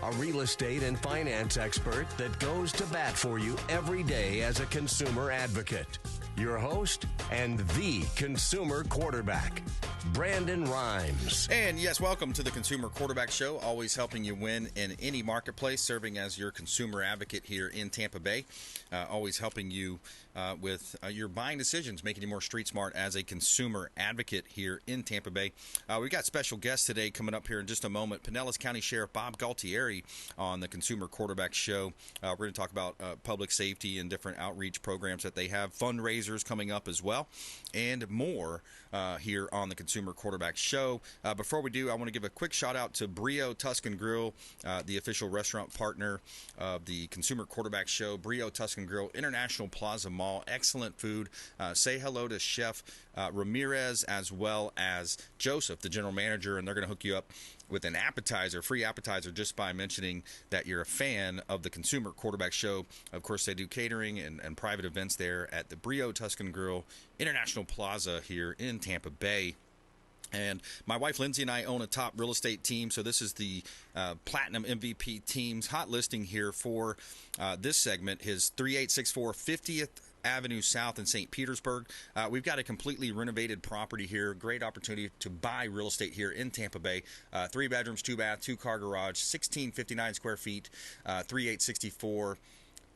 a real estate and finance expert that goes to bat for you every day as a consumer advocate. Your host and the consumer quarterback, Brandon Rhymes. And yes, welcome to the Consumer Quarterback Show, always helping you win in any marketplace, serving as your consumer advocate here in Tampa Bay, always helping you with your buying decisions, making you more street smart as a consumer advocate here in Tampa Bay. We've got special guests today coming up here in just a moment. Pinellas County Sheriff Bob Gualtieri on the Consumer Quarterback Show. We're going to talk about public safety and different outreach programs that they have, fundraisers coming up as well, and more here on the Consumer Quarterback Show. Before we do, I want to give a quick shout out to Brio Tuscan Grill, the official restaurant partner of the Consumer Quarterback Show. Brio Tuscan Grill, International Plaza Mall. Excellent food. Say hello to Chef Ramirez as well as Joseph, the general manager, and they're going to hook you up with an appetizer, free appetizer, just by mentioning that you're a fan of the Consumer Quarterback Show. Of course, they do catering and private events there at the Brio Tuscan Grill, International Plaza here in Tampa Bay. And my wife Lindsay and I own a top real estate team, so this is the Platinum MVP team's hot listing here for this segment, his 3864 50th Avenue South in St. Petersburg. We've got a completely renovated property here. Great opportunity to buy real estate here in Tampa Bay. 3 bedrooms, 2 bath, 2-car garage, 1659 square feet, 3864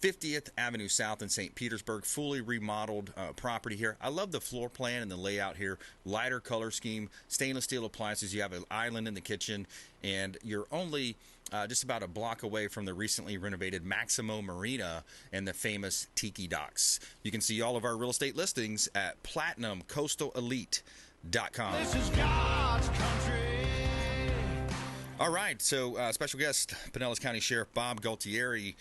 50th Avenue South in St. Petersburg, fully remodeled property here. I love the floor plan and the layout here. Lighter color scheme, stainless steel appliances. You have an island in the kitchen, and you're only just about a block away from the recently renovated Maximo Marina and the famous Tiki Docks. You can see all of our real estate listings at PlatinumCoastalElite.com. This is God's country. All right, so special guest, Pinellas County Sheriff Bob Gualtieri,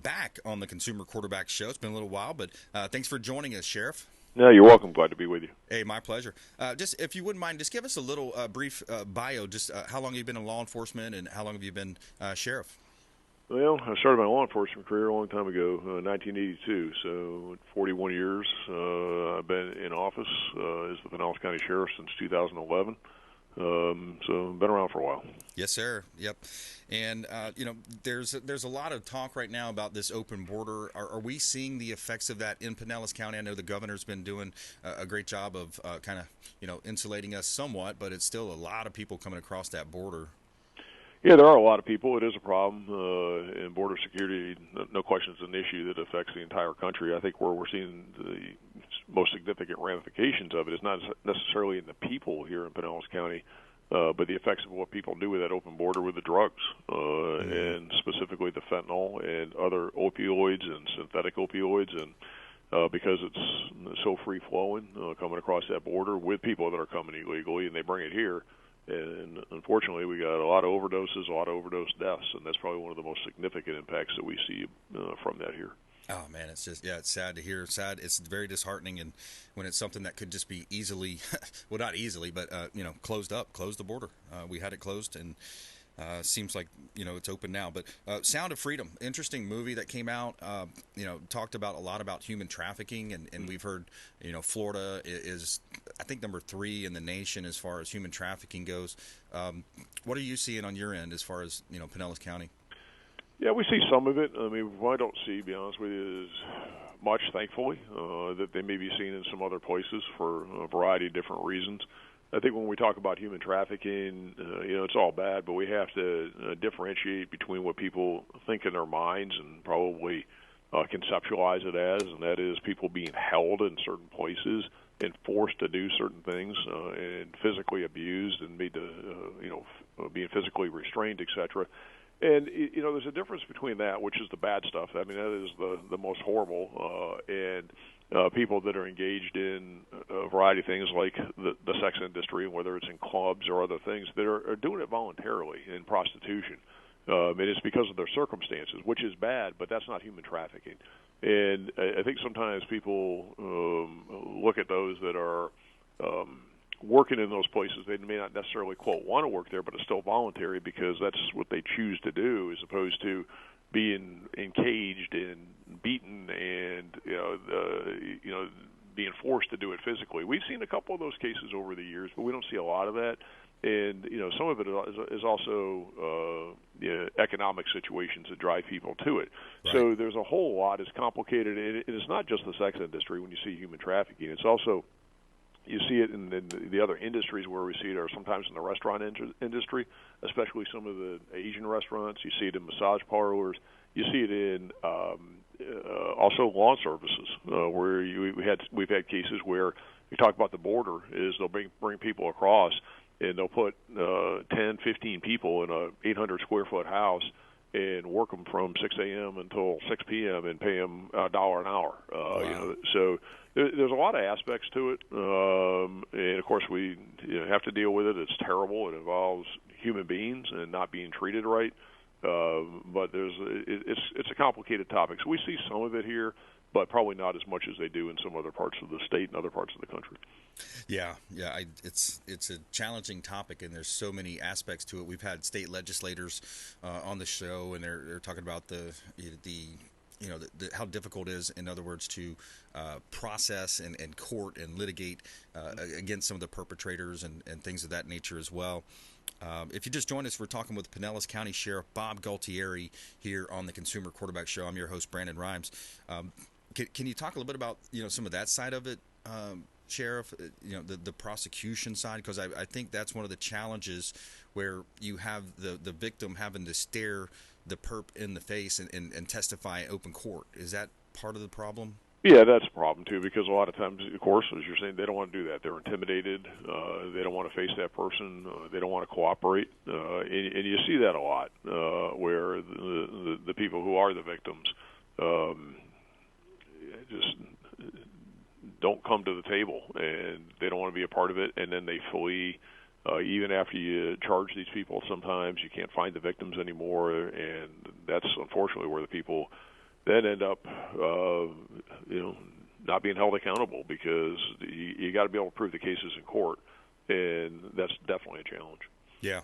back on the Consumer Quarterback Show. It's been a little while, but thanks for joining us, Sheriff. No, you're welcome. Glad to be with you. Hey, my pleasure. Just if you wouldn't mind, just give us a little brief bio, just how long have you been in law enforcement and how long have you been Sheriff? Well, I started my law enforcement career a long time ago, 1982, so 41 years. I've been in office as the Pinellas County Sheriff since 2011. So I've been around for a while. Yes, sir. Yep. And, there's a lot of talk right now about this open border. Are we seeing the effects of that in Pinellas County? I know the governor's been doing a great job of kind of, insulating us somewhat, but it's still a lot of people coming across that border. Yeah, there are a lot of people. It is a problem. And border security, no question, is an issue that affects the entire country. I think where we're seeing the most significant ramifications of it is not necessarily in the people here in Pinellas County, but the effects of what people do with that open border with the drugs, and specifically the fentanyl and other opioids and synthetic opioids, and because it's so free-flowing coming across that border with people that are coming illegally, and they bring it here. And unfortunately, we got a lot of overdoses, a lot of overdose deaths, and that's probably one of the most significant impacts that we see from that here. Oh, man, it's just, it's sad to hear. Sad. It's very disheartening, and when it's something that could just be easily, well, not easily, but, closed the border. We had it closed, and seems like, it's open now. But Sound of Freedom, interesting movie that came out, talked about a lot about human trafficking, and we've heard, Florida is, I think, number 3 in the nation as far as human trafficking goes. What are you seeing on your end as far as, Pinellas County? Yeah, we see some of it. I mean, what I don't see, to be honest with you, is much, thankfully, that they may be seen in some other places for a variety of different reasons. I think when we talk about human trafficking, it's all bad, but we have to differentiate between what people think in their minds and probably conceptualize it as, and that is people being held in certain places and forced to do certain things and physically abused and made to, being physically restrained, etc. And, there's a difference between that, which is the bad stuff. I mean, that is the most horrible, and people that are engaged in a variety of things like the sex industry, whether it's in clubs or other things, that are doing it voluntarily in prostitution. And it's because of their circumstances, which is bad, but that's not human trafficking. And I think sometimes people look at those that are working in those places. They may not necessarily, quote, want to work there, but it's still voluntary because that's what they choose to do, as opposed to being encaged and beaten and being forced to do it physically. We've seen a couple of those cases over the years, but we don't see a lot of that. And some of it is also economic situations that drive people to it. Right. So there's a whole lot. It's complicated, and it's not just the sex industry when you see human trafficking. It's also, you see it in the other industries where we see it, or sometimes in the restaurant industry, especially some of the Asian restaurants. You see it in massage parlors. You see it in also lawn services, where we've had cases where you talk about the border is they'll bring people across, and they'll put 10, 15 people in a 800 square foot house and work them from 6 a.m. until 6 p.m. and pay them $1 an hour. Wow. So there's a lot of aspects to it, and of course we have to deal with it. It's terrible. It involves human beings and not being treated right. But it's a complicated topic. So we see some of it here, but probably not as much as they do in some other parts of the state and other parts of the country. Yeah. It's a challenging topic, and there's so many aspects to it. We've had state legislators on the show, and they're talking about the how difficult it is, in other words, to process and court and litigate against some of the perpetrators and things of that nature as well. If you just joined us, we're talking with Pinellas County Sheriff Bob Gualtieri here on the Consumer Quarterback Show. I'm your host, Brandon Rhymes. Can you talk a little bit about some of that side of it, Sheriff? The prosecution side, because I think that's one of the challenges where you have the victim having to stare the perp in the face and testify in open court. Is that part of the problem? Yeah, that's a problem, too, because a lot of times, of course, as you're saying, they don't want to do that. They're intimidated. They don't want to face that person. They don't want to cooperate. And you see that a lot, where the people who are the victims just don't come to the table, and they don't want to be a part of it, and then they flee. Even after you charge these people, sometimes you can't find the victims anymore, and that's unfortunately where the people then end up, not being held accountable, because you got to be able to prove the cases in court, and that's definitely a challenge. Yeah,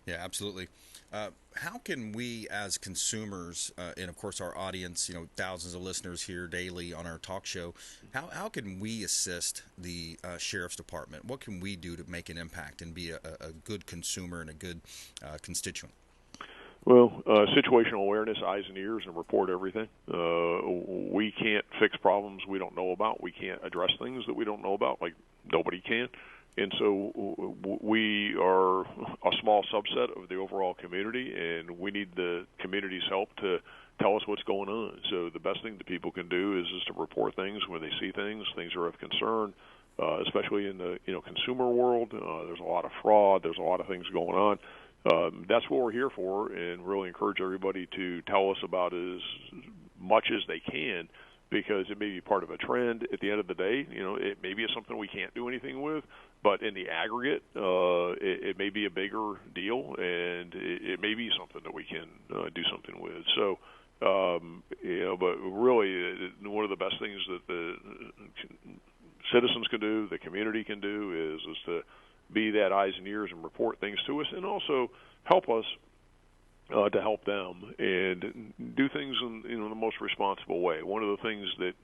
absolutely. How can we as consumers, and of course our audience, thousands of listeners here daily on our talk show, how can we assist the Sheriff's Department? What can we do to make an impact and be a good consumer and a good constituent? Well, situational awareness, eyes and ears, and report everything. We can't fix problems we don't know about. We can't address things that we don't know about, like nobody can. And so we are a small subset of the overall community, and we need the community's help to tell us what's going on. So the best thing that people can do is to report things when they see things are of concern, especially in the consumer world. There's a lot of fraud. There's a lot of things going on. That's what we're here for, and really encourage everybody to tell us about as much as they can, because it may be part of a trend. At the end of the day, it maybe it's something we can't do anything with, but in the aggregate, it may be a bigger deal, and it may be something that we can do something with. So, but really, one of the best things that the citizens can do, the community can do, is to be that eyes and ears and report things to us, and also help us to help them and do things in the most responsible way. One of the things that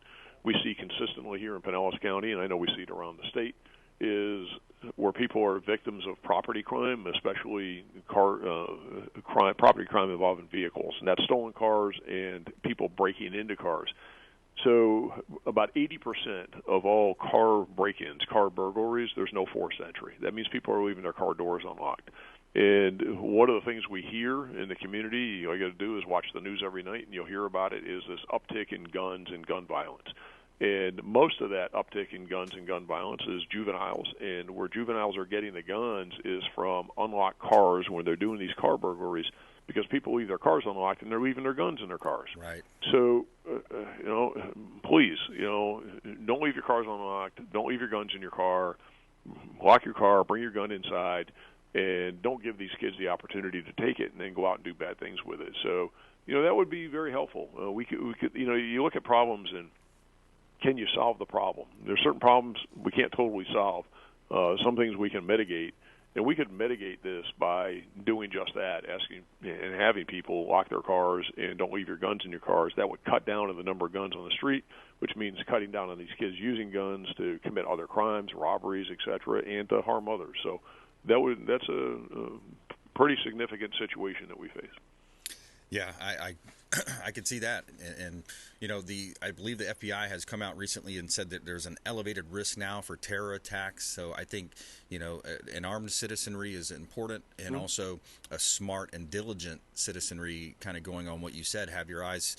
we see consistently here in Pinellas County, and I know we see it around the state, is where people are victims of property crime, especially property crime involving vehicles, and that's stolen cars and people breaking into cars. So about 80% of all car break-ins, car burglaries, there's no forced entry. That means people are leaving their car doors unlocked. And one of the things we hear in the community, all you got to do is watch the news every night, and you'll hear about it, is this uptick in guns and gun violence. And most of that uptick in guns and gun violence is juveniles, and where juveniles are getting the guns is from unlocked cars when they're doing these car burglaries, because people leave their cars unlocked and they're leaving their guns in their cars. Right. So, please, don't leave your cars unlocked. Don't leave your guns in your car. Lock your car. Bring your gun inside, and don't give these kids the opportunity to take it and then go out and do bad things with it. So, that would be very helpful. We could, you look at problems and can you solve the problem? There's certain problems we can't totally solve. Some things we can mitigate. And we could mitigate this by doing just that, asking and having people lock their cars and don't leave your guns in your cars. That would cut down on the number of guns on the street, which means cutting down on these kids using guns to commit other crimes, robberies, etc., and to harm others. So that's a pretty significant situation that we face. Yeah, I could see that, and I believe the FBI has come out recently and said that there's an elevated risk now for terror attacks. So I think an armed citizenry is important, and also a smart and diligent citizenry, kind of going on what you said. Have your eyes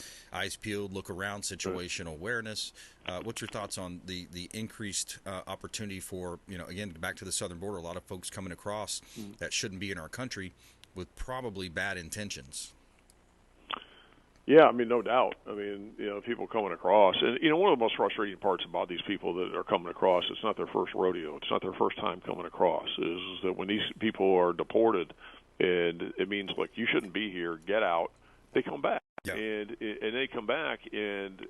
peeled, look around, situational awareness. What's your thoughts on the increased opportunity for again, back to the southern border, a lot of folks coming across that shouldn't be in our country with probably bad intentions? Yeah, I mean, no doubt. I mean, people coming across, and one of the most frustrating parts about these people that are coming across, it's not their first rodeo, it's not their first time coming across, is that when these people are deported, and it means, look, you shouldn't be here, get out, they come back. Yeah. And they come back, and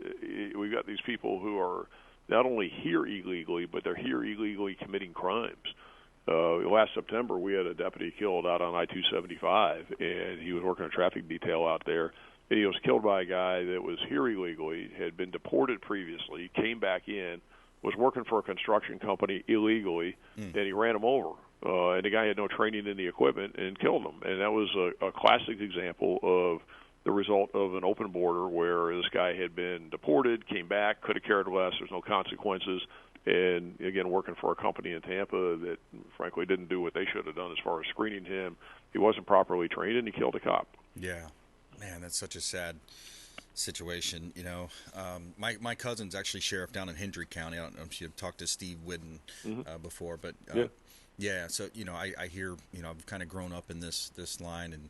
we've got these people who are not only here illegally, but they're here illegally committing crimes. Last September, we had a deputy killed out on I-275, and he was working a traffic detail out there. And he was killed by a guy that was here illegally, had been deported previously, came back in, was working for a construction company illegally, and he ran him over. And the guy had no training in the equipment and killed him. And that was a classic example of the result of an open border where this guy had been deported, came back, could have cared less, there's no consequences. And, again, working for a company in Tampa that, frankly, didn't do what they should have done as far as screening him. He wasn't properly trained, and he killed a cop. Yeah. Man, that's such a sad situation. My cousin's actually sheriff down in Hendry County. I don't know if you've talked to Steve Whidden before, but yeah. So I hear I've kind of grown up in this line, and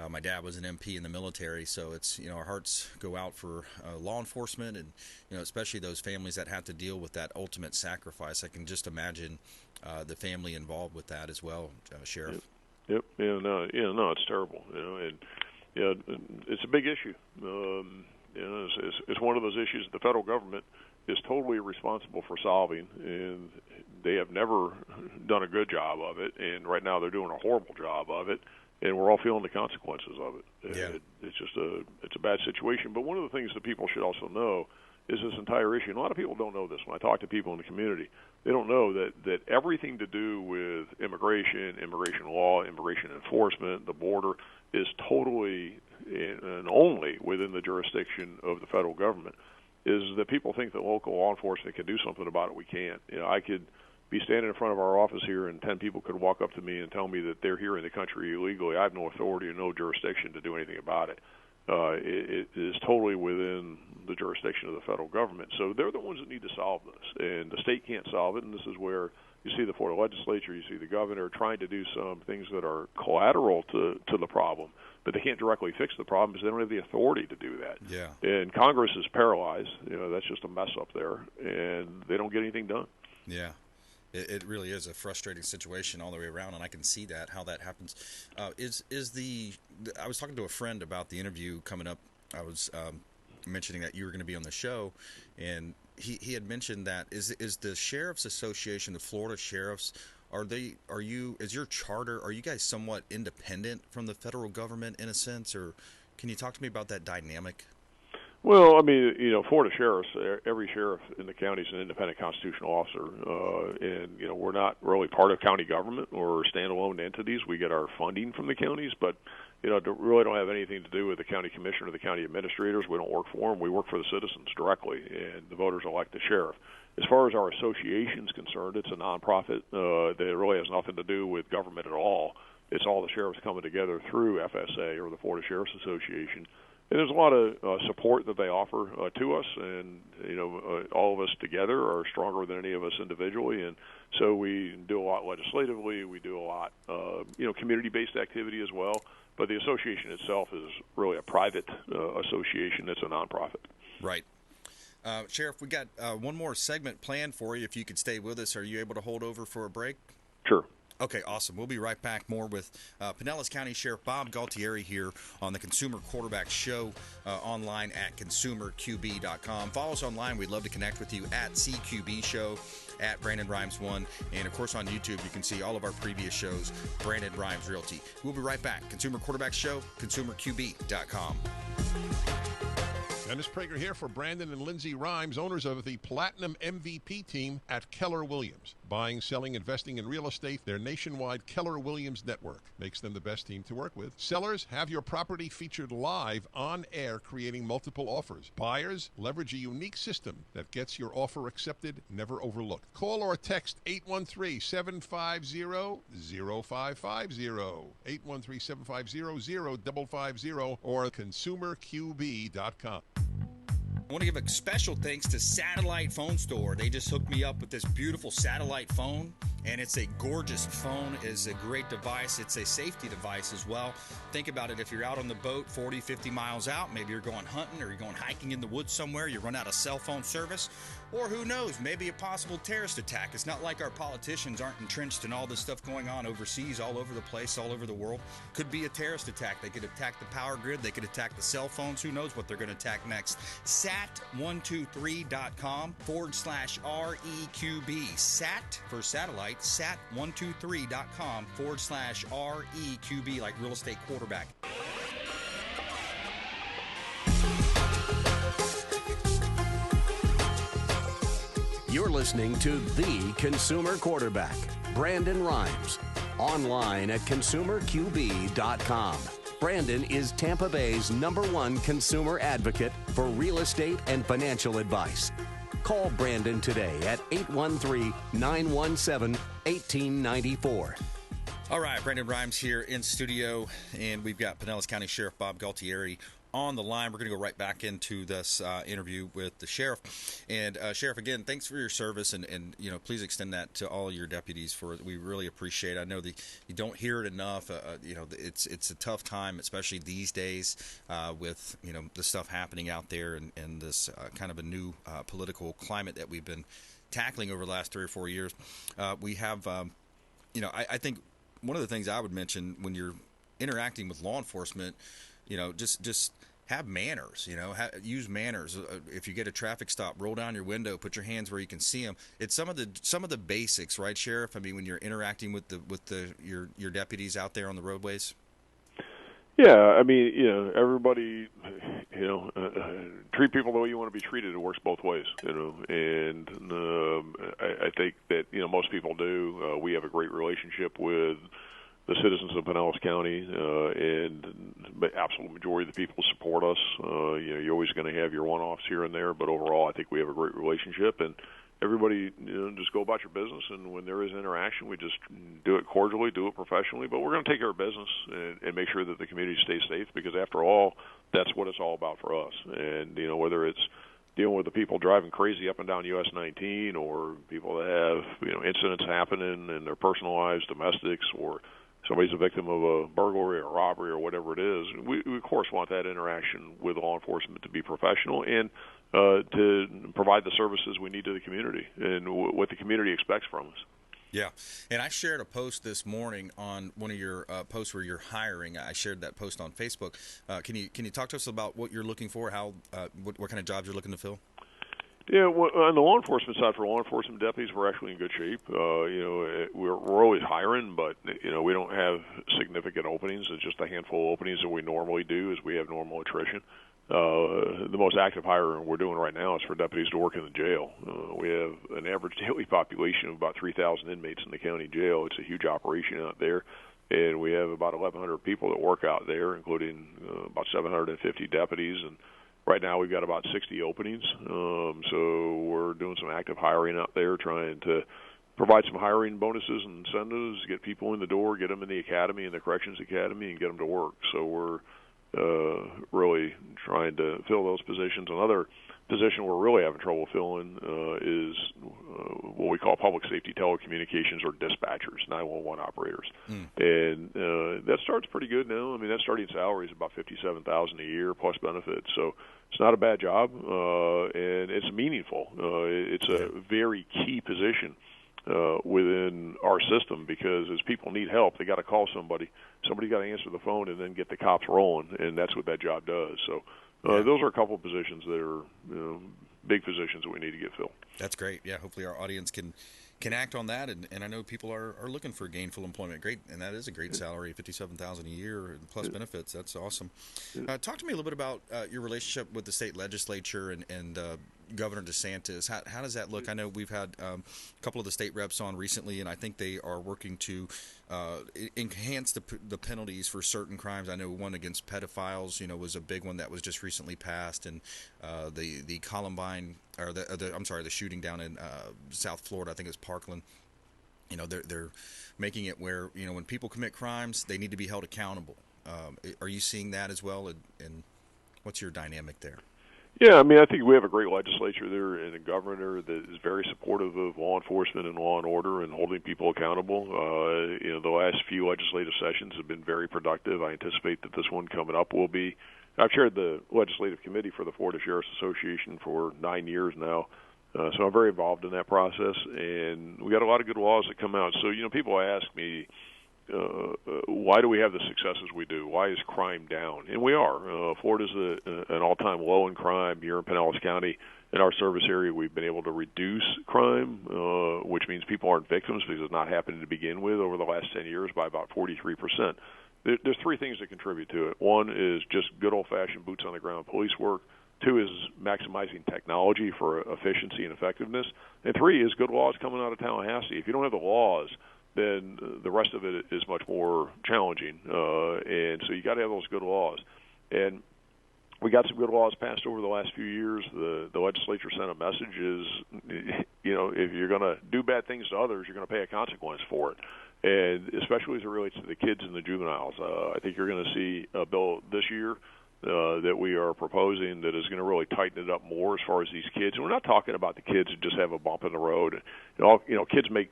my dad was an MP in the military, so it's our hearts go out for law enforcement, and especially those families that have to deal with that ultimate sacrifice. I can just imagine the family involved with that as well, Sheriff. Yep. No, it's terrible. And. Yeah, it's a big issue. It's one of those issues that the federal government is totally responsible for solving, and they have never done a good job of it. And right now, they're doing a horrible job of it, and we're all feeling the consequences of it. Yeah. It's just a bad situation. But one of the things that people should also know is this entire issue. And a lot of people don't know this. When I talk to people in the community, they don't know that everything to do with immigration law, immigration enforcement, the border, is totally and only within the jurisdiction of the federal government. Is that people think that local law enforcement can do something about it. We can't. I could be standing in front of our office here, and 10 people could walk up to me and tell me that they're here in the country illegally. I have no authority and no jurisdiction to do anything about it. It is totally within the jurisdiction of the federal government. So they're the ones that need to solve this, and the state can't solve it, and this is where you see the Florida legislature, you see the governor trying to do some things that are collateral to the problem, but they can't directly fix the problem because they don't have the authority to do that. Yeah. And Congress is paralyzed. That's just a mess up there, and they don't get anything done. Yeah. It really is a frustrating situation all the way around, and I can see how that happens. I was talking to a friend about the interview coming up. I was mentioning that you were going to be on the show, and he had mentioned that is the Sheriff's Association, the Florida Sheriffs, is your charter, are you guys somewhat independent from the federal government in a sense, or can you talk to me about that dynamic? Well, I mean, Florida sheriffs, every sheriff in the county is an independent constitutional officer, and, we're not really part of county government or standalone entities. We get our funding from the counties, but, really don't have anything to do with the county commissioner or the county administrators. We don't work for them. We work for the citizens directly, and the voters elect the sheriff. As far as our association is concerned, it's a nonprofit that really has nothing to do with government at all. It's all the sheriffs coming together through FSA or the Florida Sheriff's Association. And there's a lot of support that they offer to us, and all of us together are stronger than any of us individually. And so we do a lot legislatively. We do a lot, community-based activity as well. But the association itself is really a private association. It's a nonprofit. Right. Sheriff, we got one more segment planned for you. If you could stay with us, are you able to hold over for a break? Sure. Okay, awesome. We'll be right back more with Pinellas County Sheriff Bob Gualtieri here on the Consumer Quarterback Show, online at consumerqb.com. Follow us online. We'd love to connect with you at CQB Show, at Brandon Rhymes 1, and of course on YouTube you can see all of our previous shows, Brandon Rhymes Realty. We'll be right back. Consumer Quarterback Show, consumerqb.com. Dennis Prager here for Brandon and Lindsay Rhymes, owners of the Platinum MVP team at Keller Williams. Buying, selling, investing in real estate, their nationwide Keller Williams network makes them the best team to work with. Sellers, have your property featured live on air, creating multiple offers. Buyers, leverage a unique system that gets your offer accepted, never overlooked. Call or text 813-750-0550, 813-750-0550, or consumerqb.com. I want to give a special thanks to Satellite Phone Store. They just hooked me up with this beautiful satellite phone, and it's a gorgeous phone. It's a great device. It's a safety device as well. Think about it. If you're out on the boat 40, 50 miles out, maybe you're going hunting or you're going hiking in the woods somewhere, you run out of cell phone service, or who knows, maybe a possible terrorist attack. It's not like our politicians aren't entrenched in all this stuff going on overseas, all over the place, all over the world. Could be a terrorist attack. They could attack the power grid. They could attack the cell phones. Who knows what they're going to attack next. Sat123.com/REQB. Sat for satellite. Sat123.com/REQB, like real estate quarterback. You're listening to The Consumer Quarterback, Brandon Rhymes. Online at consumerqb.com. Brandon is Tampa Bay's #1 consumer advocate for real estate and financial advice. Call Brandon today at 813-917-1894. All right, Brandon Rhymes here in studio, and we've got Pinellas County Sheriff Bob Gualtieri on the line. We're going to go right back into this interview with the sheriff. And Sheriff, again, thanks for your service, and you know, please extend that to all your deputies. We really appreciate it. I know that you don't hear it enough. You know, it's a tough time, especially these days, with you know the stuff happening out there and this kind of a new political climate that we've been tackling over the last 3 or 4 years. We have, you know, I think one of the things I would mention when you're interacting with law enforcement, you know, just have manners, you know, use manners. If you get a traffic stop, roll down your window, put your hands where you can see them. It's some of the basics, right, Sheriff? I mean, when you're interacting with your deputies out there on the roadways. Yeah, I mean, you know, everybody, you know, treat people the way you want to be treated. It works both ways, you know, and I think that, you know, most people do. We have a great relationship with the citizens of Pinellas County, and the absolute majority of the people support us. You know, you're always going to have your one-offs here and there, but overall, I think we have a great relationship, and everybody, you know, just go about your business, and when there is interaction, we just do it cordially, do it professionally, but we're going to take care of business and make sure that the community stays safe, because after all, that's what it's all about for us. And, you know, whether it's dealing with the people driving crazy up and down US 19, or people that have, you know, incidents happening in their personal lives, domestics, or somebody's a victim of a burglary or robbery or whatever it is, we of course want that interaction with law enforcement to be professional and to provide the services we need to the community and what the community expects from us. Yeah, and I shared a post this morning on one of your posts where you're hiring. I shared that post on Facebook. Can you talk to us about what you're looking for? How what kind of jobs you're looking to fill? Yeah, well, on the law enforcement side, for law enforcement deputies, we're actually in good shape. You know, we're always hiring, but you know, we don't have significant openings. It's just a handful of openings that we normally do, as we have normal attrition. The most active hiring we're doing right now is for deputies to work in the jail. We have an average daily population of about 3,000 inmates in the county jail. It's a huge operation out there, and we have about 1,100 people that work out there, including about 750 deputies, and right now we've got about 60 openings, so we're doing some active hiring out there, trying to provide some hiring bonuses and incentives, get people in the door, get them in the academy, in the corrections academy, and get them to work. So we're really trying to fill those positions. Another position we're really having trouble filling is what we call public safety telecommunications, or dispatchers, 911 operators. And that starts pretty good now. I mean, that starting salary is about $57,000 a year plus benefits, so it's not a bad job, and it's meaningful. It's a very key position within our system, because as people need help, they got to call somebody. Somebody got to answer the phone and then get the cops rolling, and that's what that job does. So those are a couple of positions that are, you know, big positions that we need to get filled. That's great. Yeah, hopefully our audience can can act on that, and I know people are looking for gainful employment. Great, and that is a great salary, $57,000 a year plus benefits. That's awesome. Talk to me a little bit about your relationship with the state legislature and Governor DeSantis. How does that look? I know we've had a couple of the state reps on recently, and I think they are working to enhance the penalties for certain crimes. I know one against pedophiles, was a big one that was just recently passed, and the Columbine, or the shooting down in South Florida, I think it was Parkland. They're making it where when people commit crimes, they need to be held accountable. Are you seeing that as well? And what's your dynamic there? Yeah, I mean, I think we have a great legislature there and a governor that is very supportive of law enforcement and law and order and holding people accountable. The last few legislative sessions have been very productive. I anticipate that this one coming up will be. I've chaired the legislative committee for the Florida Sheriff's Association for 9 years now, so I'm very involved in that process. And we got a lot of good laws that come out. So, people ask me, why do we have the successes we do? Why is crime down? And we are. Florida's an all-time low in crime here in Pinellas County. In our service area, we've been able to reduce crime, which means people aren't victims because it's not happening to begin with over the last 10 years by about 43%. There's three things that contribute to it. One is just good old-fashioned boots-on-the-ground police work. Two is maximizing technology for efficiency and effectiveness. And three is good laws coming out of Tallahassee. If you don't have the laws, then the rest of it is much more challenging. And so you got to have those good laws. And we got some good laws passed over the last few years. The legislature sent a message is, if you're going to do bad things to others, you're going to pay a consequence for it. And especially as it relates to the kids and the juveniles. I think you're going to see a bill this year that we are proposing that is going to really tighten it up more as far as these kids. And we're not talking about the kids who just have a bump in the road. Kids make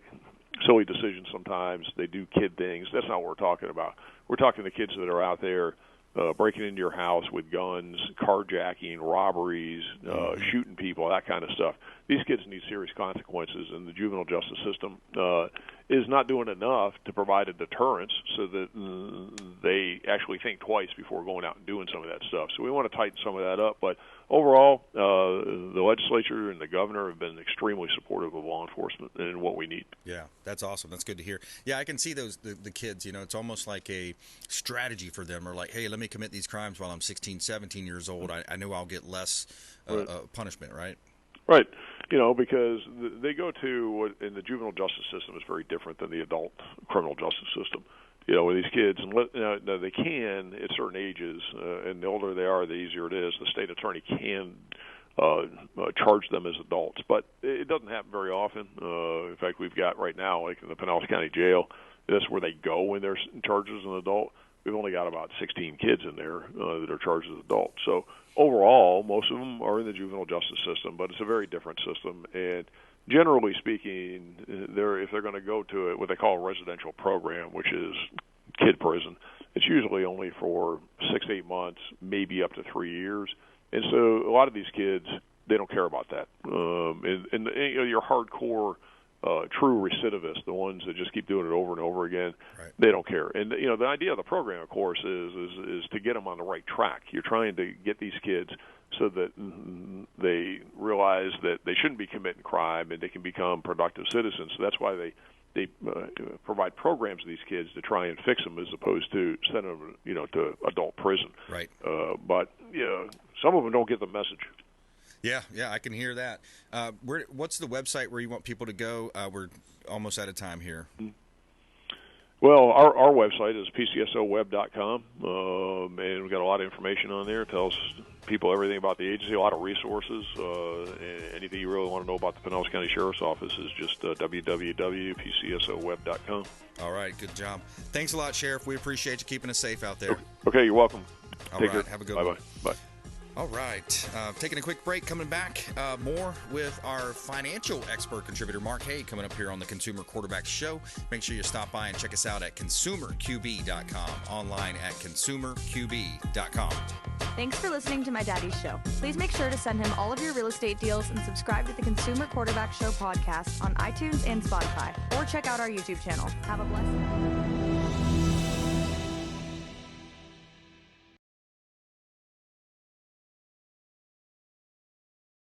silly decisions sometimes. They do kid things. That's not what we're talking about. We're talking the kids that are out there breaking into your house with guns, carjacking, robberies, shooting people, that kind of stuff. These kids need serious consequences, and the juvenile justice system is not doing enough to provide a deterrence so that they actually think twice before going out and doing some of that stuff. So we want to tighten some of that up. But overall, the legislature and the governor have been extremely supportive of law enforcement and what we need. Yeah, that's awesome. That's good to hear. Yeah, I can see the kids, it's almost like a strategy for them, or like, hey, let me commit these crimes while I'm 16, 17 years old. I know I'll get less punishment, right? Right. Because they go to what in the juvenile justice system is very different than the adult criminal justice system. With these kids, and they can at certain ages, and the older they are, the easier it is. The state attorney can charge them as adults, but it doesn't happen very often. In fact, we've got right now, like in the Pinellas County Jail, that's where they go when they're charged as an adult. We've only got about 16 kids in there that are charged as adults. So overall, most of them are in the juvenile justice system, but it's a very different system. And generally speaking, if they're going to go to what they call a residential program, which is kid prison, it's usually only for 6 to 8 months, maybe up to 3 years. And so a lot of these kids, they don't care about that. And your hardcore true recidivists, the ones that just keep doing it over and over again, right, they don't care. And the idea of the program, of course, is to get them on the right track. You're trying to get these kids so that they realize that they shouldn't be committing crime and they can become productive citizens. So that's why they provide programs to these kids to try and fix them, as opposed to sending them, to adult prison. Right. But some of them don't get the message. Yeah, I can hear that. What's the website where you want people to go? We're almost out of time here. Well, our website is pcsoweb.com, and we've got a lot of information on there. It tells people everything about the agency, a lot of resources. Anything you really want to know about the Pinellas County Sheriff's Office is just www.pcsoweb.com. All right, good job. Thanks a lot, Sheriff. We appreciate you keeping us safe out there. Okay, you're welcome. Take care. Have a good one. Bye-bye. Bye. All right. Taking a quick break, coming back, more with our financial expert contributor, Mark Hay, coming up here on the Consumer Quarterback Show. Make sure you stop by and check us out at consumerqb.com, online at consumerqb.com. Thanks for listening to My Daddy's Show. Please make sure to send him all of your real estate deals and subscribe to the Consumer Quarterback Show podcast on iTunes and Spotify, or check out our YouTube channel. Have a blessed day.